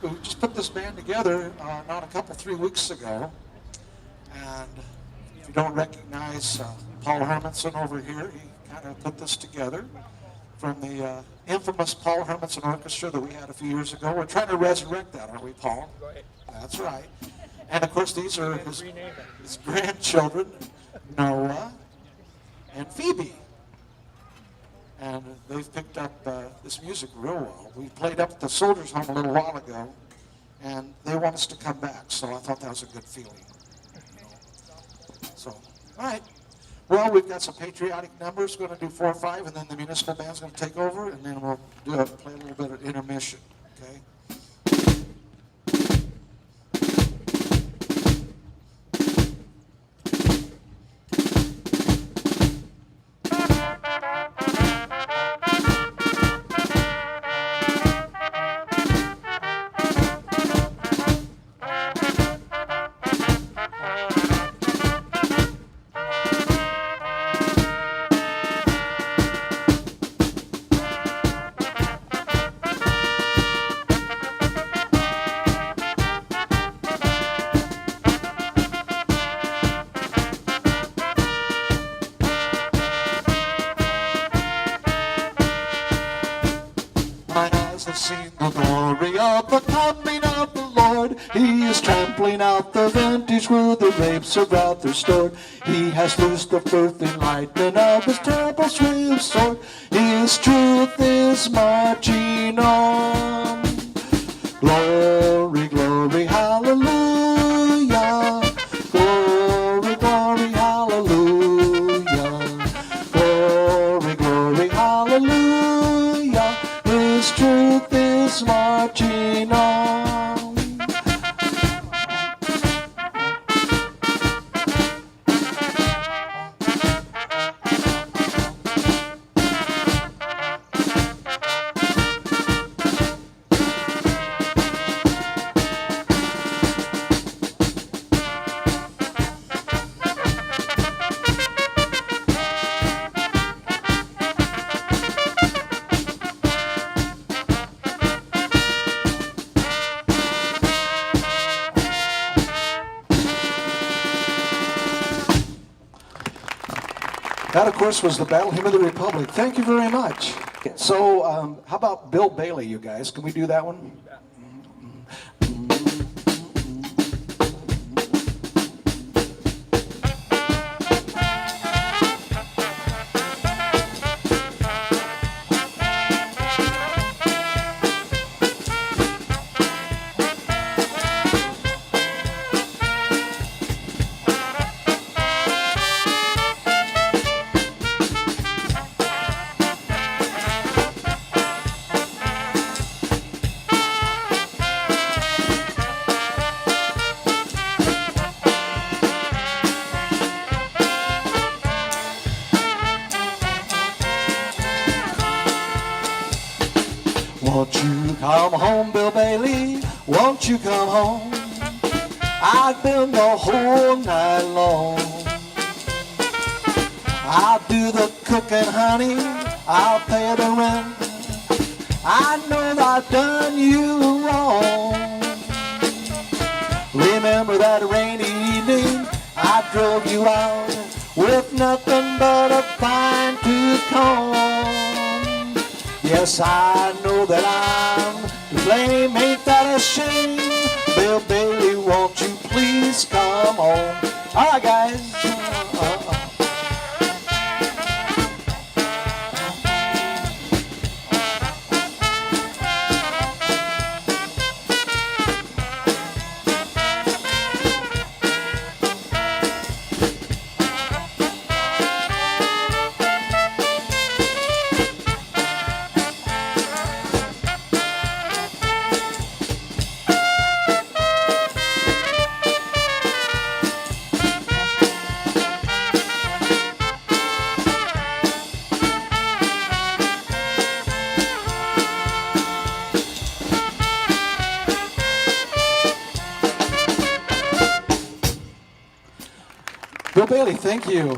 we just put this band together not a couple, 3 weeks ago. And if you don't recognize Paul Hermanson over here, he kind of put this together from the infamous Paul Hermanson Orchestra that we had a few years ago. We're trying to resurrect that, aren't we, Paul? Right. That's right. And of course, these are his grandchildren, Noah and Phoebe. And they've picked up this music real well. We played up at the Soldiers' Home a little while ago, and they want us to come back, so I thought that was a good feeling. So, all right. Well, we've got some patriotic numbers. We're going to do 4 or 5, and then the Municipal band's going to take over, and then we'll play a little bit of intermission, okay? Have seen the glory of the coming of the Lord. He is trampling out the vintage where the grapes are rather stored. He has loosed the earthly lightning of his terrible swift sword. His truth is marching on. Glory, glory, hallelujah. Glory, glory, hallelujah. Glory, glory, hallelujah. His truth is marching on. That, of course, was the Battle Hymn of the Republic. Thank you very much. So, how about Bill Bailey, you guys? Can we do that one? Won't you come home, Bill Bailey? Won't you come home? I've been the whole night long. I'll do the cooking, honey. I'll pay the rent. I know that I've done you wrong. Remember that rainy evening I drove you out with nothing but a fine-tooth comb. Yes, I know that I'm to blame, ain't that a shame? Bill Bailey, won't you please come home? All right, guys. Bill Bailey, thank you.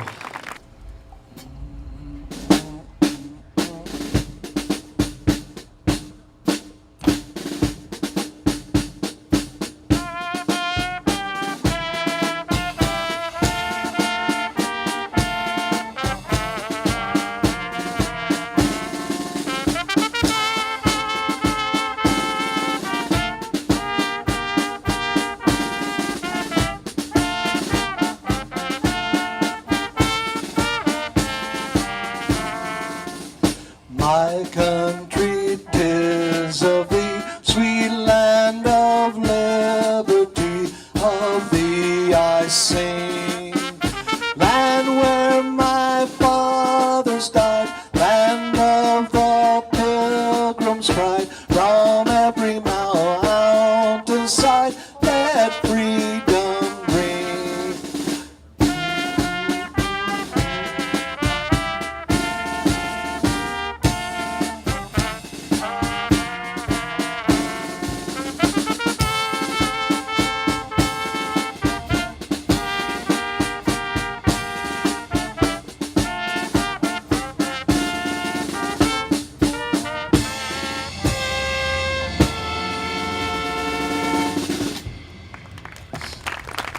inside. Let freedom ring.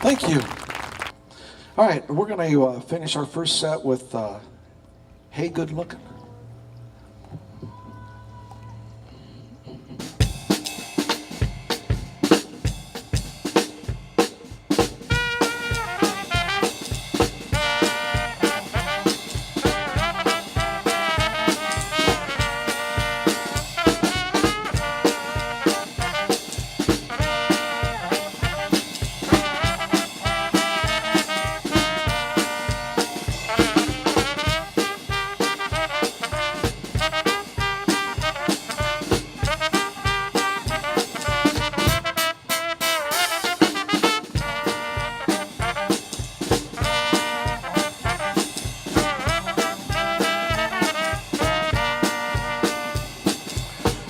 Thank you. All right, we're going to finish our first set with Hey Good Looking.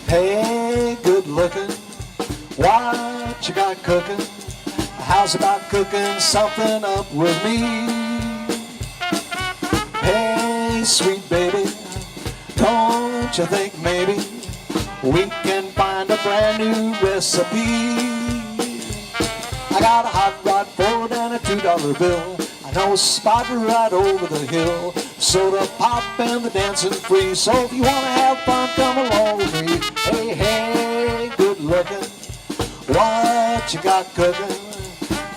Hey, good looking, what you got cooking? How's about cooking something up with me? Hey, sweet baby, don't you think maybe we can find a brand new recipe? I got a hot rod Ford and a $2 bill. I know a spot right over the hill. Soda pop and the dancing free. So if you wanna have fun, come along with me. Hey, hey, good looking, what you got cooking?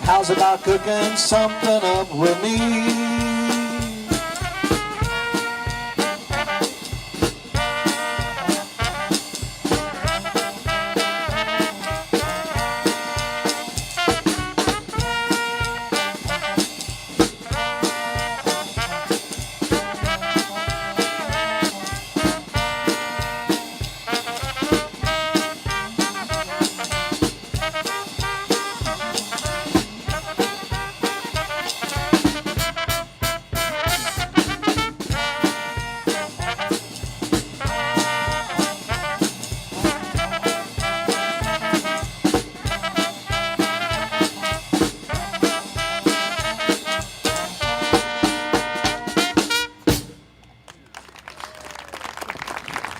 How's about cooking something up with me?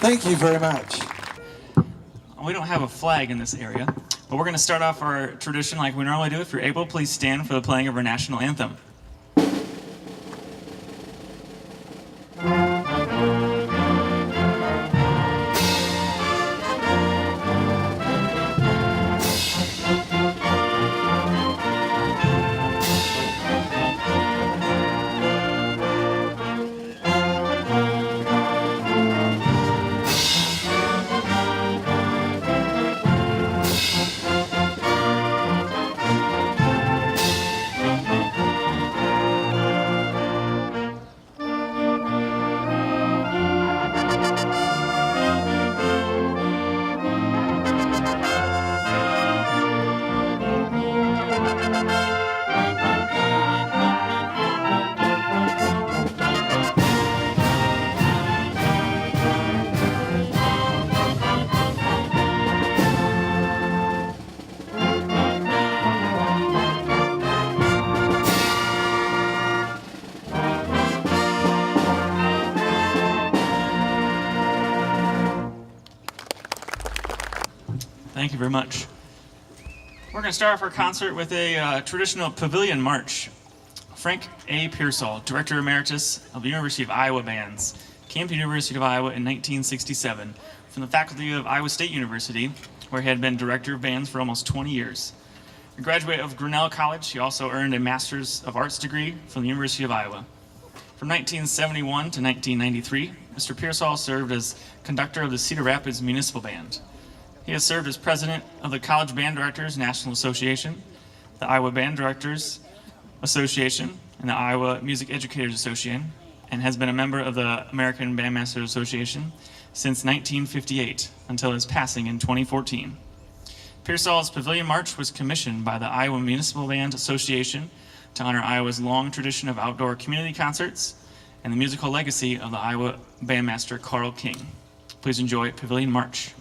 Thank you very much. We don't have a flag in this area, but we're going to start off our tradition like we normally do. If you're able, please stand for the playing of our national anthem. Thank you very much. We're going to start off our concert with a traditional pavilion march. Frank A. Pearsall, Director Emeritus of the University of Iowa Bands, came to the University of Iowa in 1967 from the faculty of Iowa State University, where he had been Director of Bands for almost 20 years. A graduate of Grinnell College, he also earned a Master's of Arts degree from the University of Iowa. From 1971 to 1993, Mr. Pearsall served as conductor of the Cedar Rapids Municipal Band. He has served as president of the College Band Directors National Association, the Iowa Band Directors Association, and the Iowa Music Educators Association, and has been a member of the American Bandmasters Association since 1958 until his passing in 2014. Pearsall's Pavilion March was commissioned by the Iowa Municipal Band Association to honor Iowa's long tradition of outdoor community concerts and the musical legacy of the Iowa bandmaster Carl King. Please enjoy Pavilion March.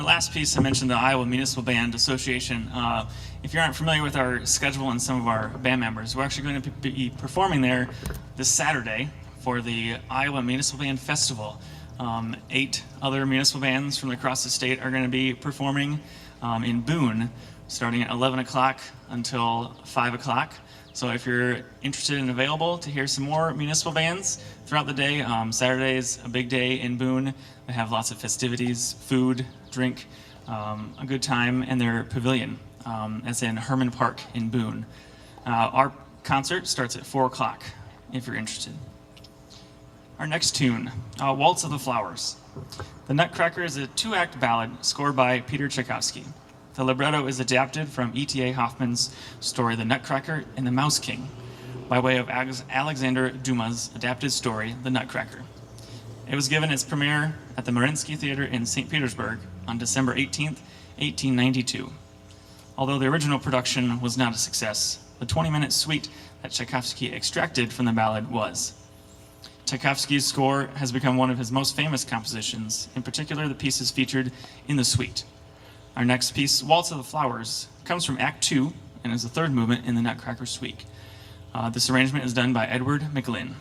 Last piece, I mentioned the Iowa Municipal Band Association. If you aren't familiar with our schedule and some of our band members, we're actually going to be performing there this Saturday for the Iowa Municipal Band Festival. 8 other municipal bands from across the state are going to be performing in Boone, starting at 11 o'clock until 5 o'clock. So if you're interested and available to hear some more municipal bands throughout the day, Saturday is a big day in Boone. They have lots of festivities, food, drink, a good time, and their pavilion, as in Herman Park in Boone. Our concert starts at 4 o'clock, if you're interested. Our next tune, Waltz of the Flowers. The Nutcracker is a 2-act ballad scored by Peter Tchaikovsky. The libretto is adapted from E.T.A. Hoffman's story The Nutcracker and the Mouse King, by way of Alexander Dumas' adapted story, The Nutcracker. It was given its premiere at the Mariinsky Theater in St. Petersburg on December 18, 1892. Although the original production was not a success, the 20-minute suite that Tchaikovsky extracted from the ballad was. Tchaikovsky's score has become one of his most famous compositions, in particular the pieces featured in the suite. Our next piece, Waltz of the Flowers, comes from Act 2 and is the 3rd movement in the Nutcracker suite. This arrangement is done by Edward McLinn.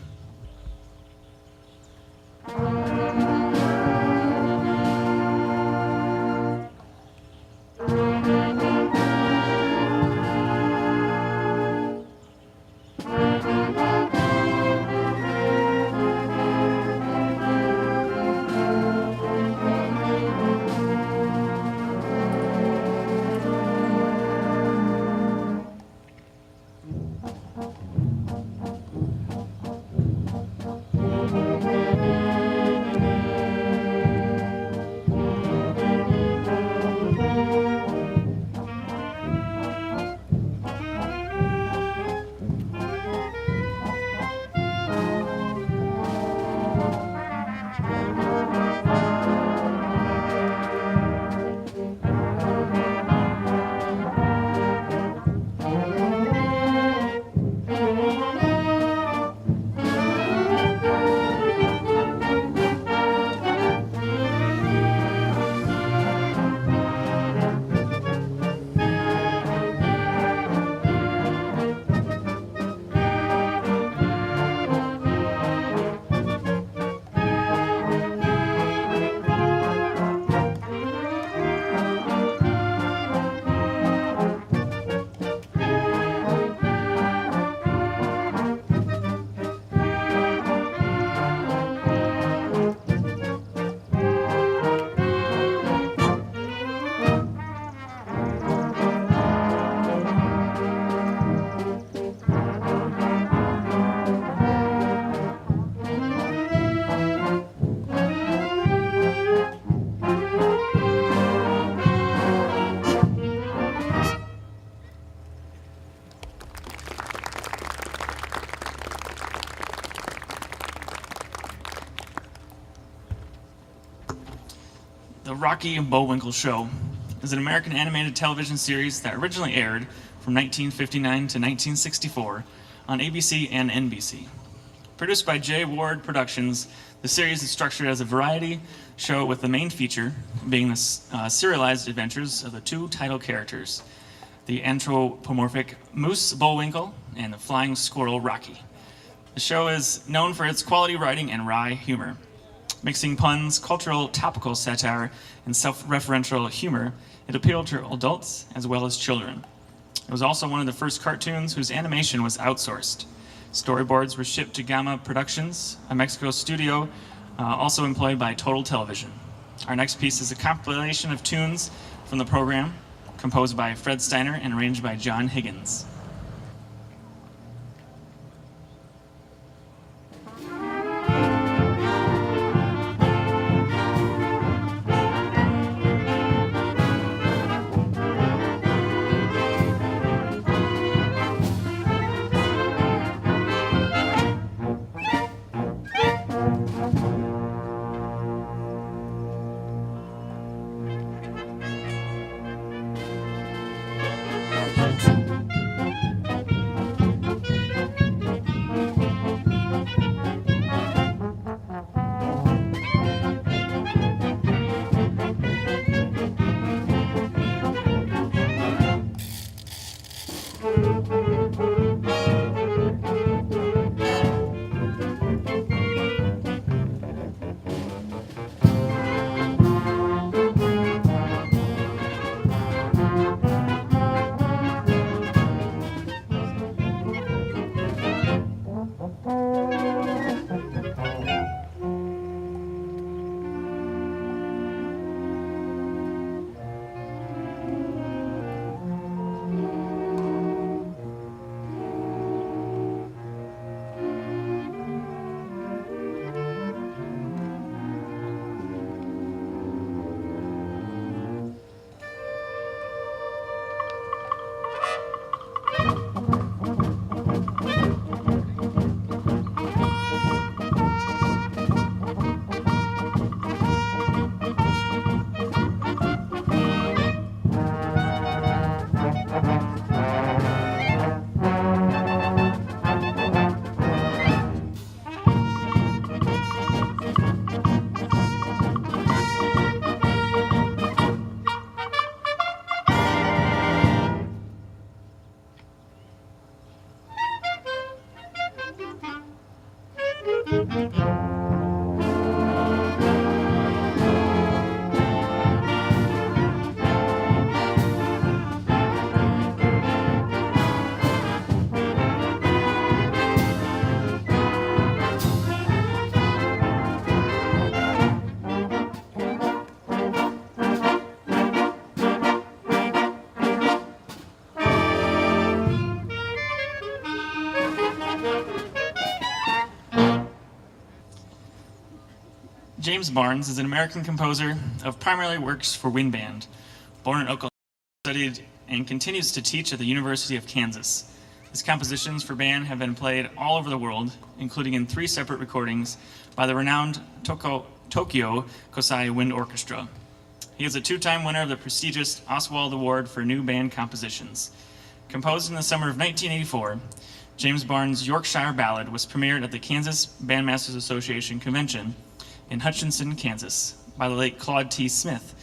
The Rocky and Bullwinkle Show is an American animated television series that originally aired from 1959 to 1964 on ABC and NBC. Produced by J. Ward Productions, the series is structured as a variety show with the main feature being the serialized adventures of the two title characters, the anthropomorphic Moose Bullwinkle and the flying squirrel Rocky. The show is known for its quality writing and wry humor. Mixing puns, cultural topical satire, and self-referential humor, it appealed to adults as well as children. It was also one of the first cartoons whose animation was outsourced. Storyboards were shipped to Gamma Productions, a Mexico studio also employed by Total Television. Our next piece is a compilation of tunes from the program, composed by Fred Steiner and arranged by John Higgins. James Barnes is an American composer of primarily works for wind band. Born in Oklahoma, he studied and continues to teach at the University of Kansas. His compositions for band have been played all over the world, including in 3 separate recordings by the renowned Tokyo Kosai Wind Orchestra. He is a 2-time winner of the prestigious Oswald Award for New Band Compositions. Composed in the summer of 1984, James Barnes' Yorkshire Ballad was premiered at the Kansas Bandmasters Association Convention in Hutchinson, Kansas, by the late Claude T. Smith,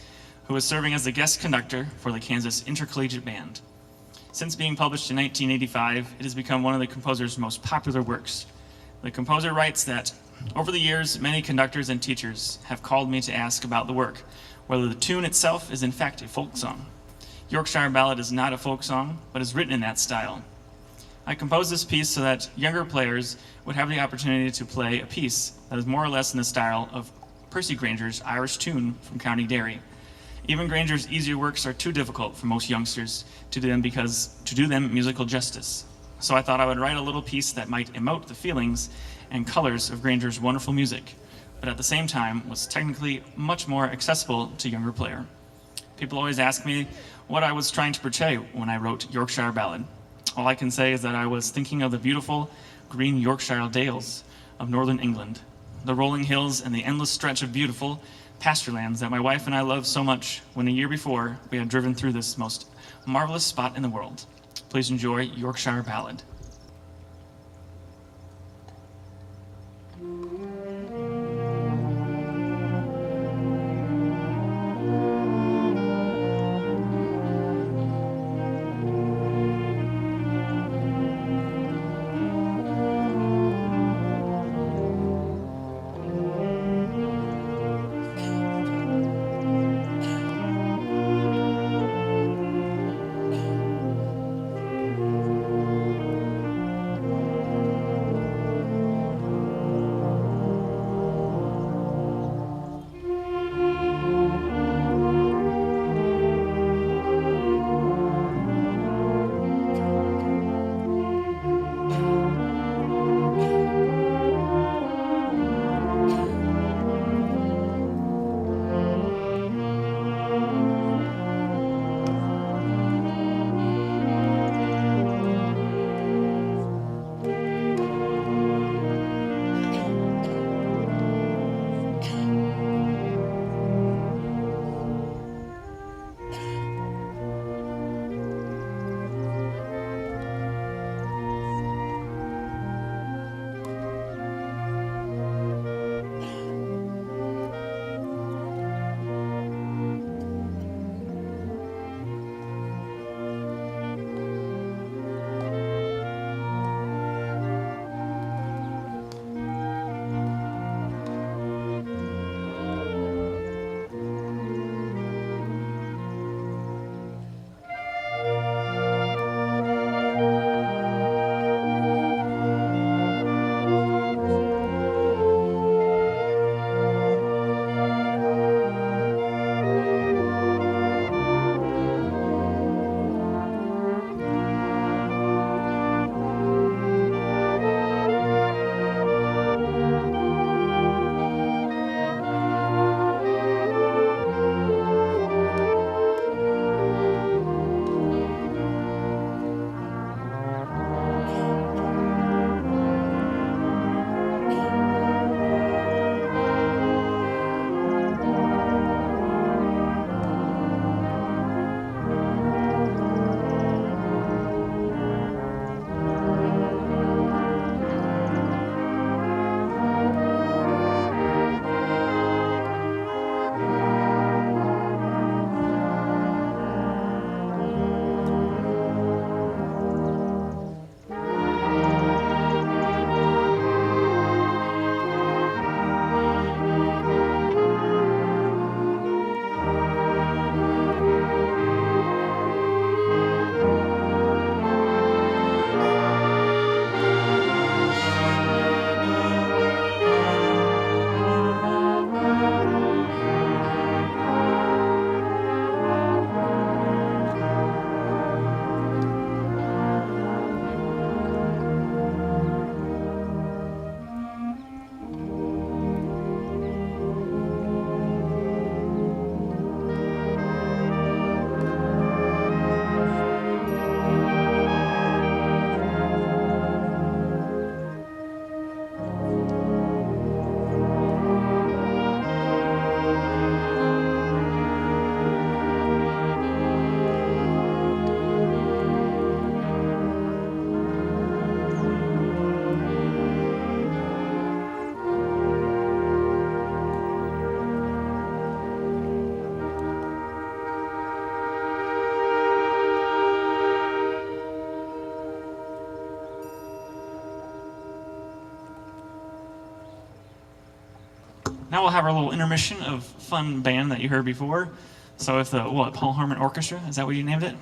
who was serving as the guest conductor for the Kansas Intercollegiate Band. Since being published in 1985, it has become one of the composer's most popular works. The composer writes that, over the years, many conductors and teachers have called me to ask about the work, whether the tune itself is in fact a folk song. Yorkshire Ballad is not a folk song, but is written in that style. I composed this piece so that younger players would have the opportunity to play a piece that is more or less in the style of Percy Grainger's Irish Tune from County Derry. Even Grainger's easier works are too difficult for most youngsters to do them musical justice. So I thought I would write a little piece that might emote the feelings and colors of Grainger's wonderful music, but at the same time was technically much more accessible to younger player. People always ask me what I was trying to portray when I wrote Yorkshire Ballad. All I can say is that I was thinking of the beautiful green Yorkshire dales of northern England, the rolling hills and the endless stretch of beautiful, pasture lands that my wife and I loved so much when a year before we had driven through this most marvelous spot in the world. Please enjoy Yorkshire Ballad. Now we'll have our little intermission of fun band that you heard before. So if the, Paul Harmon Orchestra, is that what you named it?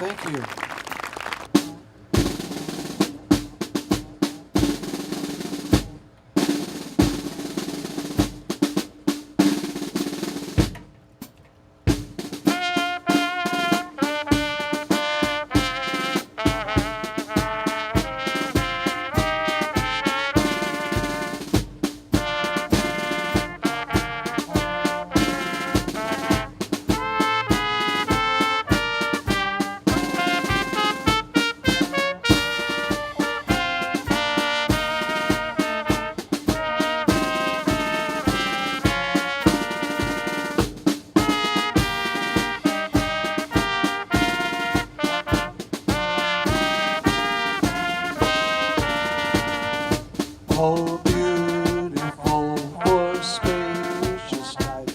Thank you. Oh, beautiful for spacious night,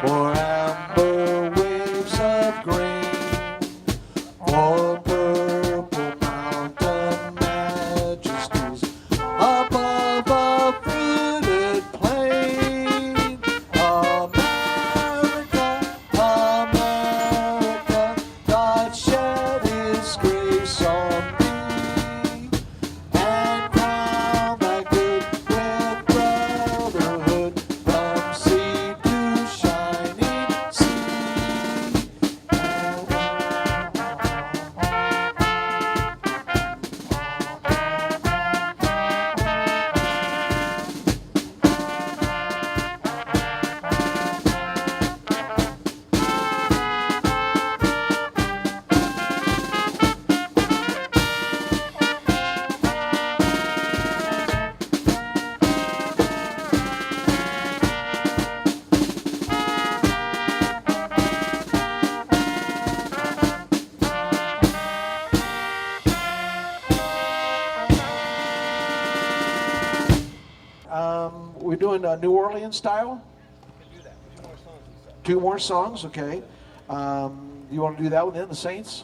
for amber waves of green, for purple mountain majesties above a fruited plain. America, America, God shed His grace on thee, and crown thy good with brotherhood from sea to shining sea. We're doing a New Orleans style? Two more songs, okay. You want to do that one then, the Saints?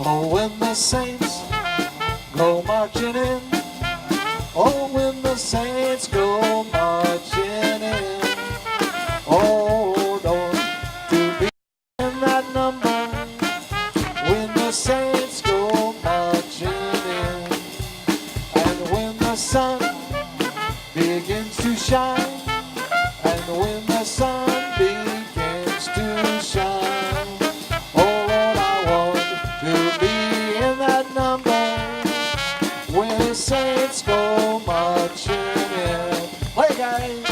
Oh, when the saints go marching in. Oh, when the saints go marching in. Oh, Lord, to be in that number. When the saints go marching in. And when the sun begins to shine. And when the sun begins to shine. To be in that number when the saints go marching in. Play, guys!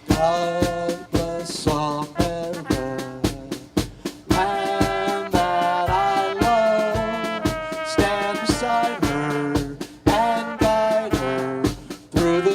God bless America, land that I love. Stand beside her and guide her through the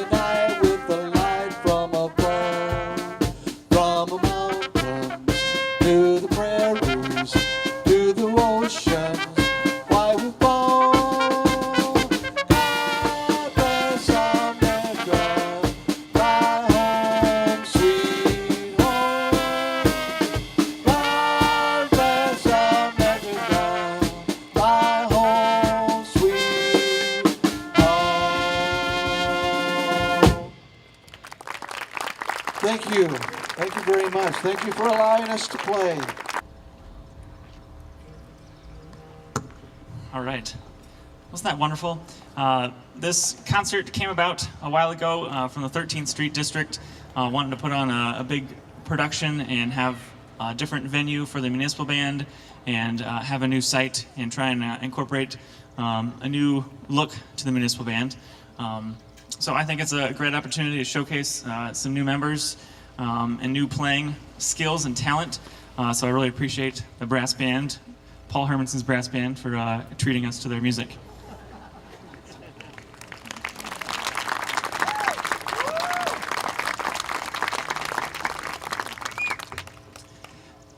Thank you. Thank you very much. Thank you for allowing us to play. All right. Wasn't that wonderful? This concert came about a while ago from the 13th Street District. Wanted to put on a big production and have a different venue for the Municipal Band and have a new site and try and incorporate a new look to the Municipal Band. So I think it's a great opportunity to showcase some new members and new playing skills and talent. So I really appreciate the brass band, Paul Hermanson's brass band, for treating us to their music.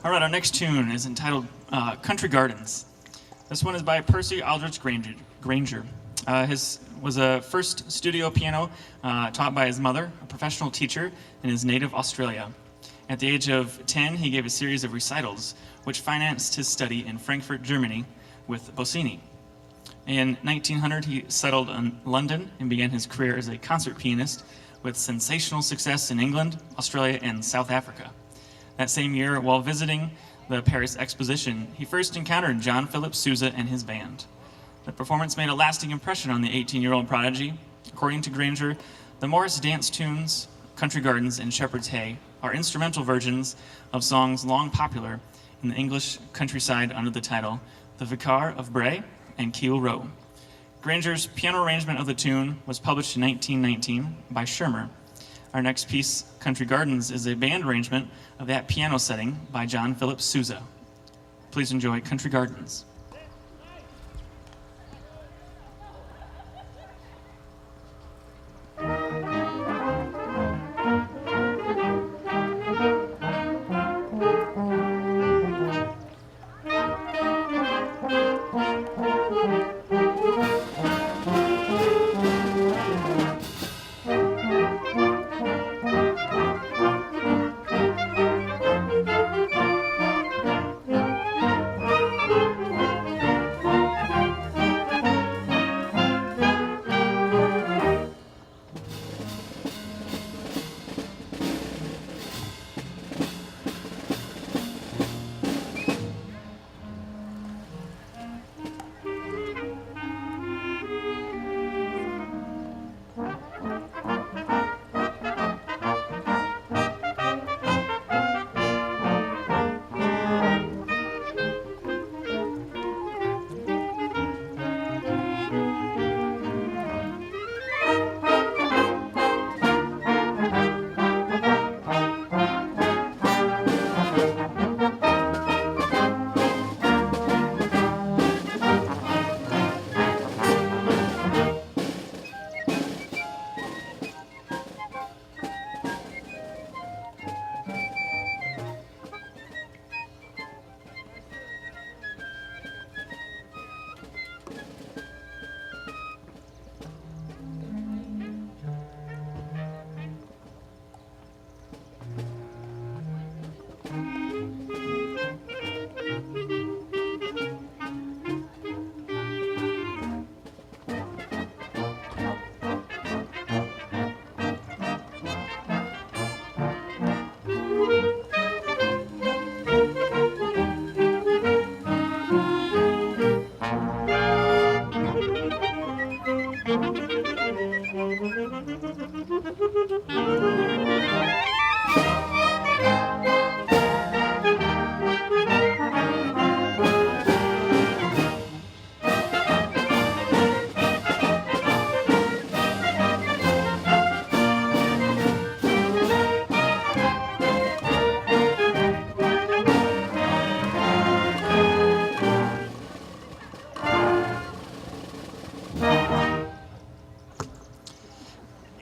All right, our next tune is entitled Country Gardens. This one is by Percy Aldrich Granger. His was a first studio piano taught by his mother, a professional teacher in his native Australia. At the age of 10, he gave a series of recitals, which financed his study in Frankfurt, Germany, with Bossini. In 1900, he settled in London and began his career as a concert pianist with sensational success in England, Australia, and South Africa. That same year, while visiting the Paris Exposition, he first encountered John Philip Sousa and his band. The performance made a lasting impression on the 18-year-old prodigy. According to Granger, the Morris dance tunes, Country Gardens and Shepherd's Hay, are instrumental versions of songs long popular in the English countryside under the title The Vicar of Bray and Keel Row. Granger's piano arrangement of the tune was published in 1919 by Schirmer. Our next piece, Country Gardens, is a band arrangement of that piano setting by John Philip Sousa. Please enjoy Country Gardens.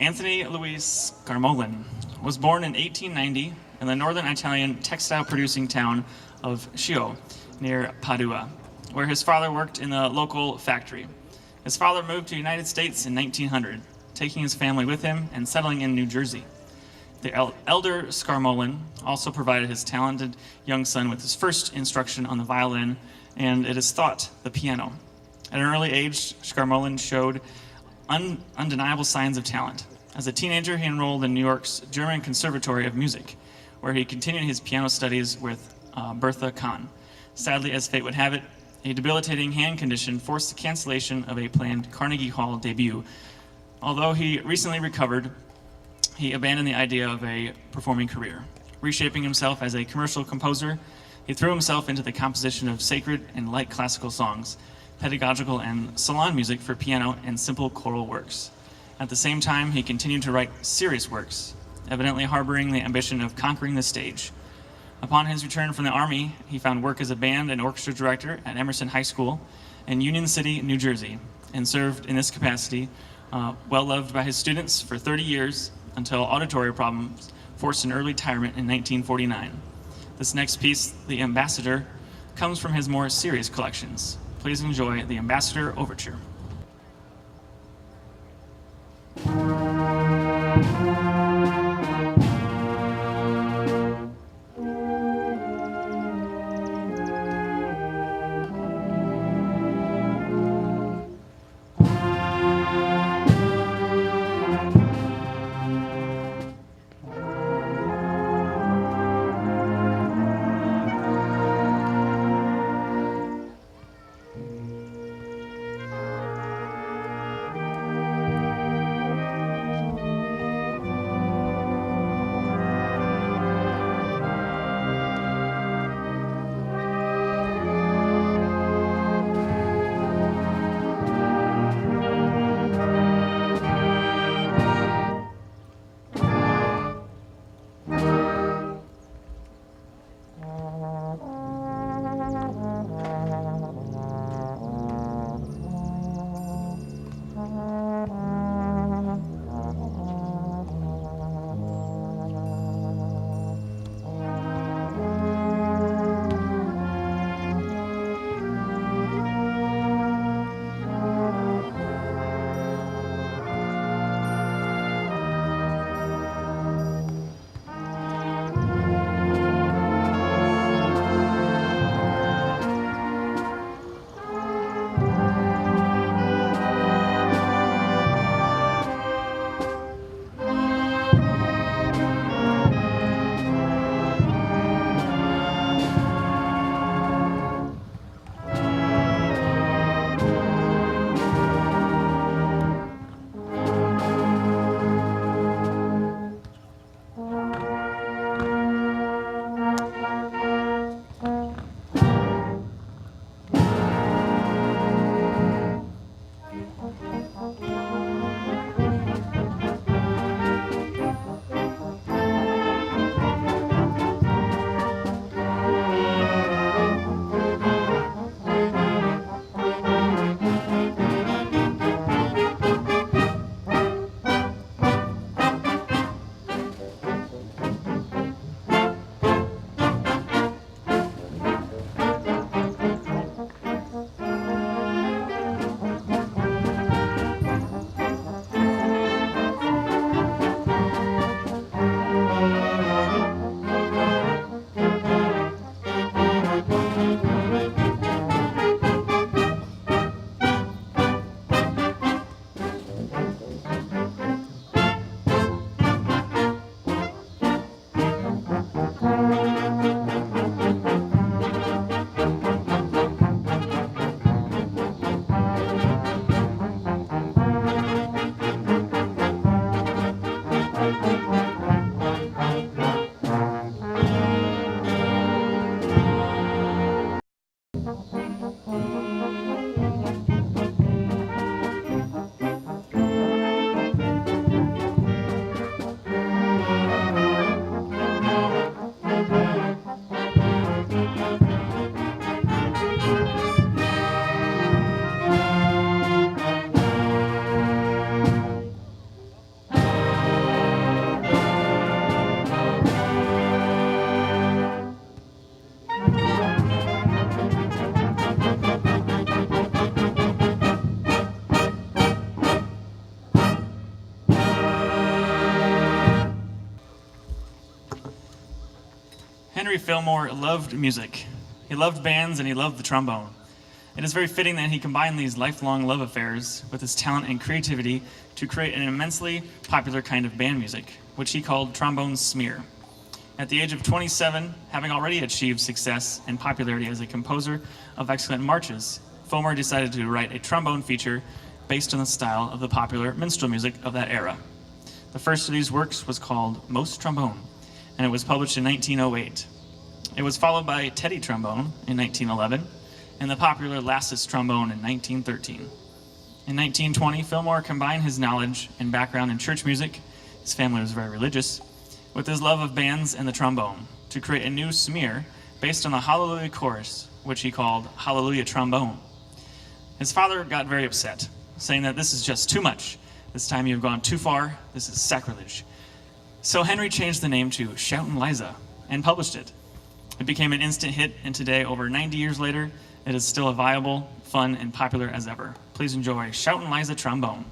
Anthony Louis Scarmolin was born in 1890 in the northern Italian textile-producing town of Schio, near Padua, where his father worked in the local factory. His father moved to the United States in 1900, taking his family with him and settling in New Jersey. The elder Scarmolin also provided his talented young son with his first instruction on the violin, and it is thought the piano. At an early age, Scarmolin showed undeniable signs of talent. As a teenager, he enrolled in New York's German Conservatory of Music, where he continued his piano studies with Bertha Kahn. Sadly, as fate would have it, a debilitating hand condition forced the cancellation of a planned Carnegie Hall debut. Although he recently recovered, he abandoned the idea of a performing career. Reshaping himself as a commercial composer, he threw himself into the composition of sacred and light classical songs, pedagogical and salon music for piano, and simple choral works. At the same time, he continued to write serious works, evidently harboring the ambition of conquering the stage. Upon his return from the Army, he found work as a band and orchestra director at Emerson High School in Union City, New Jersey, and served in this capacity, well-loved by his students for 30 years until auditory problems forced an early retirement in 1949. This next piece, The Ambassador, comes from his more serious collections. Please enjoy The Ambassador Overture. Henry Fillmore loved music. He loved bands and he loved the trombone. It is very fitting that he combined these lifelong love affairs with his talent and creativity to create an immensely popular kind of band music, which he called trombone smear. At the age of 27, having already achieved success and popularity as a composer of excellent marches, Fomer decided to write a trombone feature based on the style of the popular minstrel music of that era. The first of these works was called Most Trombone, and it was published in 1908. It was followed by Teddy Trombone in 1911, and the popular Lassus Trombone in 1913. In 1920, Fillmore combined his knowledge and background in church music, his family was very religious, with his love of bands and the trombone, to create a new smear based on the Hallelujah chorus, which he called Hallelujah Trombone. His father got very upset, saying that this is just too much. This time you have gone too far. This is sacrilege. So Henry changed the name to Shoutin' Liza and published it. It became an instant hit, and today, over 90 years later, it is still as viable, fun, and popular as ever. Please enjoy Shoutin' Liza Trombone.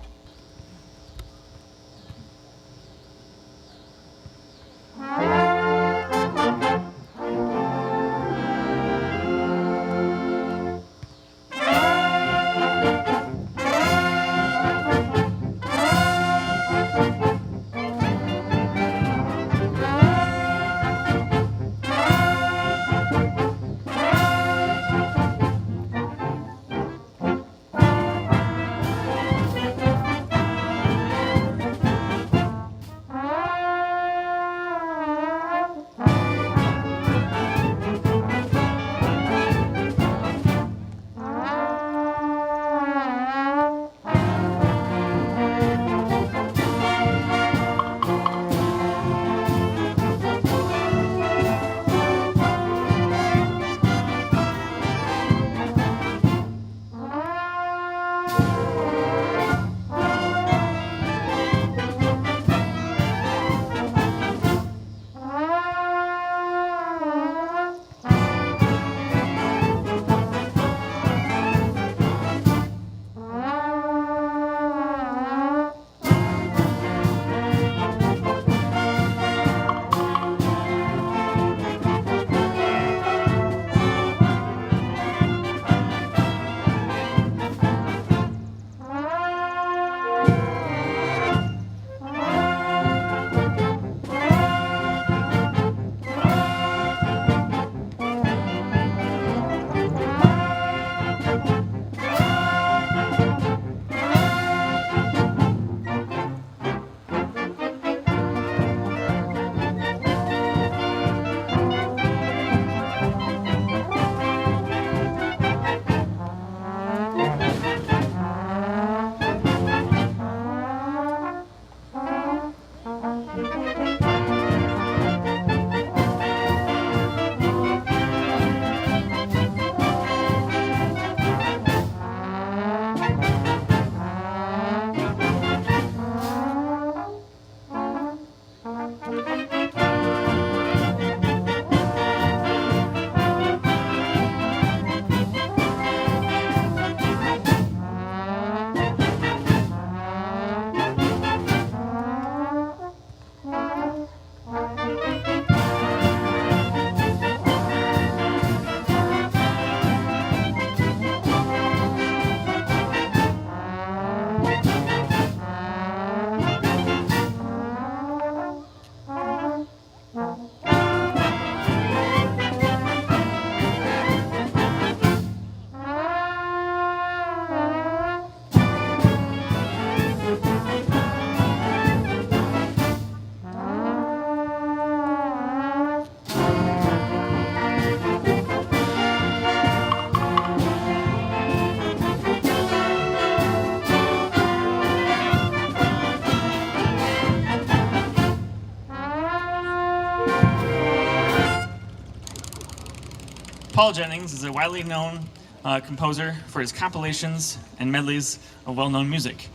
Paul Jennings is a widely known composer for his compilations and medleys of well-known music.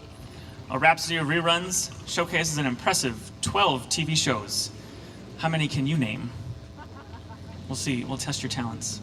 A rhapsody of reruns showcases an impressive 12 TV shows. How many can you name? We'll see. We'll test your talents.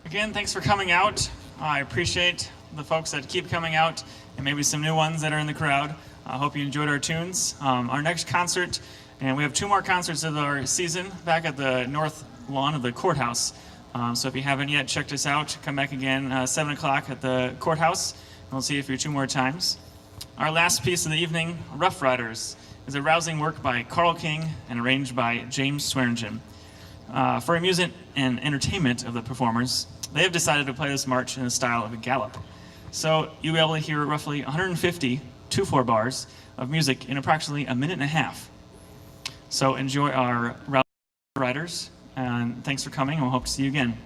Again, thanks for coming out. I appreciate the folks that keep coming out and maybe some new ones that are in the crowd. I hope you enjoyed our tunes. Our next concert, and we have 2 more concerts of our season back at the north lawn of the courthouse. So if you haven't yet checked us out, come back again 7 o'clock at the courthouse, and we'll see you for 2 more times. Our last piece of the evening, Rough Riders, is a rousing work by Carl King and arranged by James Swearingen. For amusement and entertainment of the performers, they have decided to play this march in the style of a gallop. So you'll be able to hear roughly 150 2/4 bars of music in approximately a minute and a half. So enjoy our Rough Riders, and thanks for coming, and we'll hope to see you again.